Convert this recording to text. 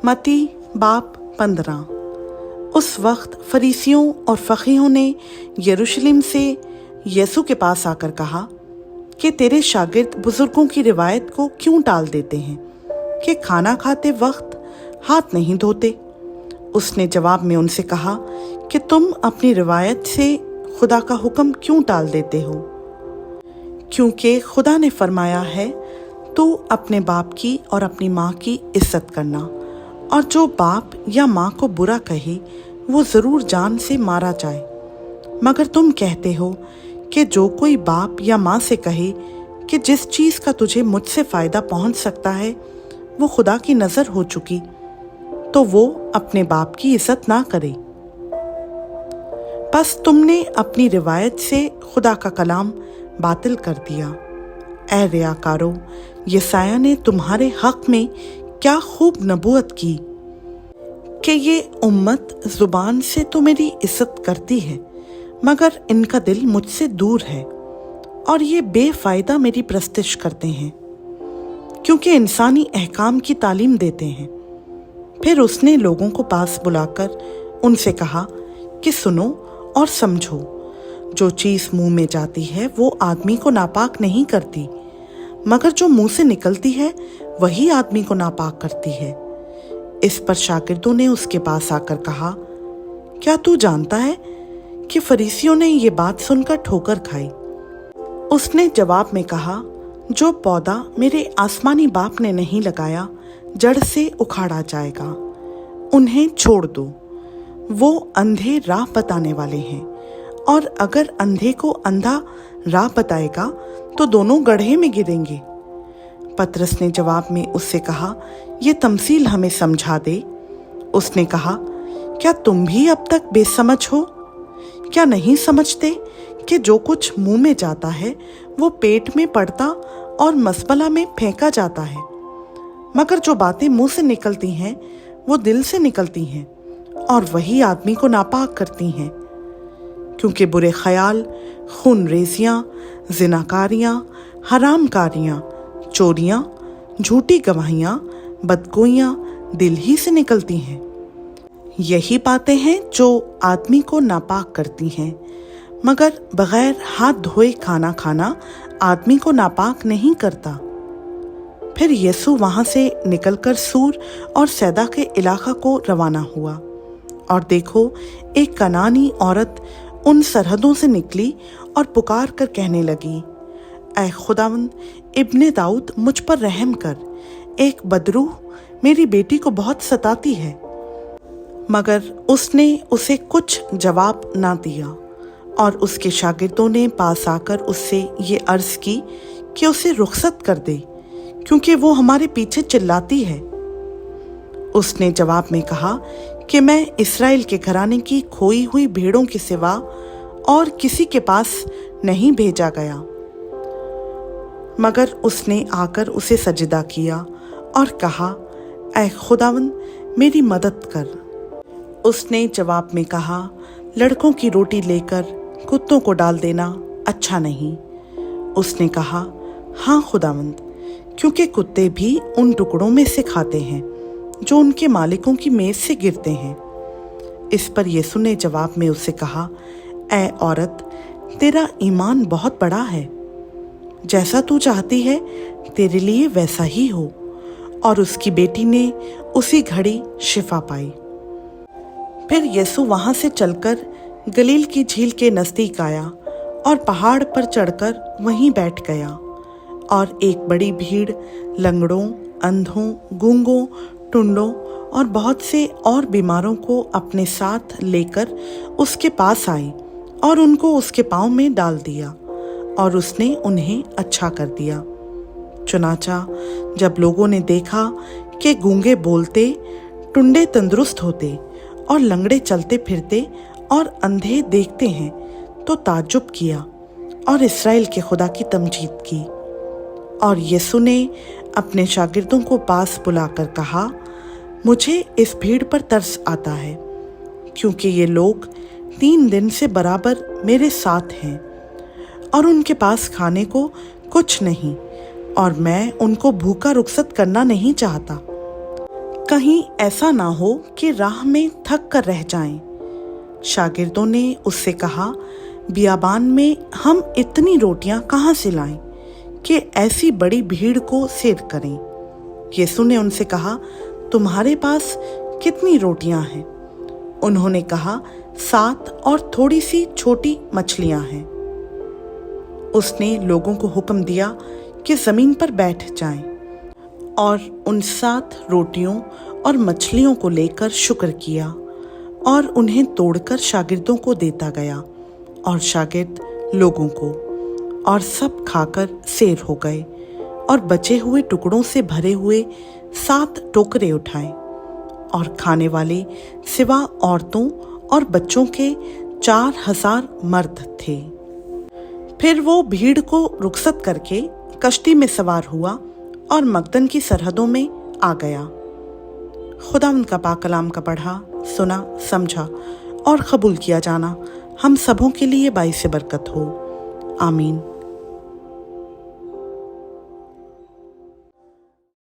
मत्ती बाब 15। उस वक्त फरीसियों और फकीहों ने यरूशलेम से यीशु के पास आकर कहा कि तेरे शागिर्द बुजुर्गों की रिवायत को क्यों टाल देते हैं कि खाना खाते वक्त हाथ नहीं धोते। उसने जवाब में उनसे कहा कि तुम अपनी रिवायत से खुदा का हुक्म क्यों टाल देते हो, क्योंकि खुदा ने फरमाया है, तू अपने बाप की और अपनी माँ की इज्जत करना, और जो बाप या माँ को बुरा कहे वो ज़रूर जान से मारा जाए। मगर तुम कहते हो कि जो कोई बाप या माँ से कहे कि जिस चीज़ का तुझे मुझसे फ़ायदा पहुँच सकता है वो खुदा की नज़र हो चुकी, तो वो अपने बाप की इज्जत ना करे। बस तुमने अपनी रिवायत से खुदा का कलाम बातिल कर दिया। ऐ रियाकारो, यसाया ने तुम्हारे हक़ में क्या खूब नबूवत की कि ये उम्मत ज़ुबान से तो मेरी इज्जत करती है, मगर इनका दिल मुझसे दूर है, और ये बेफ़ायदा मेरी प्रस्तिश करते हैं, क्योंकि इंसानी अहकाम की तालीम देते हैं। फिर उसने लोगों को पास बुलाकर उनसे कहा कि सुनो और समझो, जो चीज़ मुंह में जाती है वो आदमी को नापाक नहीं करती, मगर जो मुंह से निकलती है वही आदमी को नापाक करती है। इस पर शागिर्दों ने उसके पास आकर कहा, क्या तू जानता है कि फरीसियों ने ये बात सुनकर ठोकर खाई। उसने जवाब में कहा, जो पौधा मेरे आसमानी बाप ने नहीं लगाया जड़ से उखाड़ा जाएगा। उन्हें छोड़ दो, वो अंधे राह बताने वाले हैं, और अगर अंधे को अंधा राह बताएगा तो दोनों गड्ढे में गिरेंगे। पतरस ने जवाब में उससे कहा, ये तमसील हमें समझा दे। उसने कहा, क्या तुम भी अब तक बेसमझ हो? क्या नहीं समझते कि जो कुछ मुंह में जाता है वो पेट में पड़ता और मसबला में फेंका जाता है, मगर जो बातें मुंह से निकलती हैं वो दिल से निकलती हैं, और वही आदमी को नापाक करती हैं। क्योंकि बुरे ख्याल, खूनरेज़ियाँ, ज़िनाकारियाँ, हरामकारियाँ, चोरियाँ, झूठी गवाहियाँ, बदगोइयाँ दिल ही से निकलती हैं। यही बातें हैं जो आदमी को नापाक करती हैं, मगर बगैर हाथ धोए खाना खाना आदमी को नापाक नहीं करता। फिर यीशु वहाँ से निकलकर सूर और सैदा के इलाका को रवाना हुआ, और देखो, एक कनानी औरत उन सरहदों से निकली और पुकार कर कहने लगी, ऐ खुदावंद इब्ने दाऊद, मुझ पर रहम कर, एक बदरूह मेरी बेटी को बहुत सताती है। मगर उसने उसे कुछ जवाब ना दिया, और उसके शागिर्दों ने पास आकर उससे ये अर्ज़ की कि उसे रुखसत कर दे, क्योंकि वो हमारे पीछे चिल्लाती है। उसने जवाब में कहा कि मैं इस्राएल के घराने की खोई हुई भेड़ों के सिवा और किसी के पास नहीं भेजा गया। मगर उसने आकर उसे सजदा किया और कहा, ऐ खुदावंद मेरी मदद कर। उसने जवाब में कहा, लड़कों की रोटी लेकर कुत्तों को डाल देना अच्छा नहीं। उसने कहा, हाँ खुदावंद, क्योंकि कुत्ते भी उन टुकड़ों में से खाते हैं जो उनके मालिकों की मेज से गिरते हैं। इस पर यीशु ने जवाब में उससे कहा, ऐ औरत, तेरा ईमान बहुत बड़ा है, जैसा तू चाहती है तेरे लिए वैसा ही हो। और उसकी बेटी ने उसी घड़ी शिफा पाई। फिर यीशु वहाँ से चलकर गलील की झील के नज़दीक आया और पहाड़ पर चढ़कर वहीं बैठ गया, और एक बड़ी भीड़ लंगड़ों, अंधों, गूंगों, टुंडों और बहुत से और बीमारों को अपने साथ लेकर उसके पास आई, और उनको उसके पाँव में डाल दिया, और उसने उन्हें अच्छा कर दिया। चुनाचा जब लोगों ने देखा कि गूंगे बोलते, टुंडे तंदुरुस्त होते, और लंगड़े चलते फिरते और अंधे देखते हैं, तो ताज्जुब किया और इस्राएल के खुदा की तमजीद की। और यीशु ने अपने शागिर्दों को पास बुलाकर कहा, मुझे इस भीड़ पर तरस आता है, क्योंकि ये लोग 3 दिन से बराबर मेरे साथ हैं, और उनके पास खाने को कुछ नहीं, और मैं उनको भूखा रुखसत करना नहीं चाहता। कहीं ऐसा ना हो कि राह में थक कर रह जाएं। शागिर्दों ने उससे कहा, बियाबान में हम इतनी रोटियां कहाँ से लाएं कि ऐसी बड़ी भीड़ को सेध करें। यीशु ने उनसे कहा, तुम्हारे पास कितनी रोटियां हैं? उन्होंने कहा, 7 और थोड़ी सी छोटी मछलियां हैं। उसने लोगों को हुक्म दिया कि जमीन पर बैठ जाएं और उन 7 रोटियों और मछलियों को लेकर शुक्र किया और उन्हें तोड़कर शागिर्दों को देता गया और शागिर्द लोगों को, और सब खाकर सैर हो गए और बचे हुए टुकड़ों से भरे हुए 7 टोकरे उठाए, और खाने वाले सिवा औरतों और बच्चों के 4000 मर्द थे। फिर वो भीड़ को रुखसत करके कश्ती में सवार हुआ और मगदन की सरहदों में आ गया। खुदावंद का पाक कलाम का पढ़ा, सुना, समझा और कबूल किया जाना हम सबों के लिए बाइस बरकत हो। आमीन।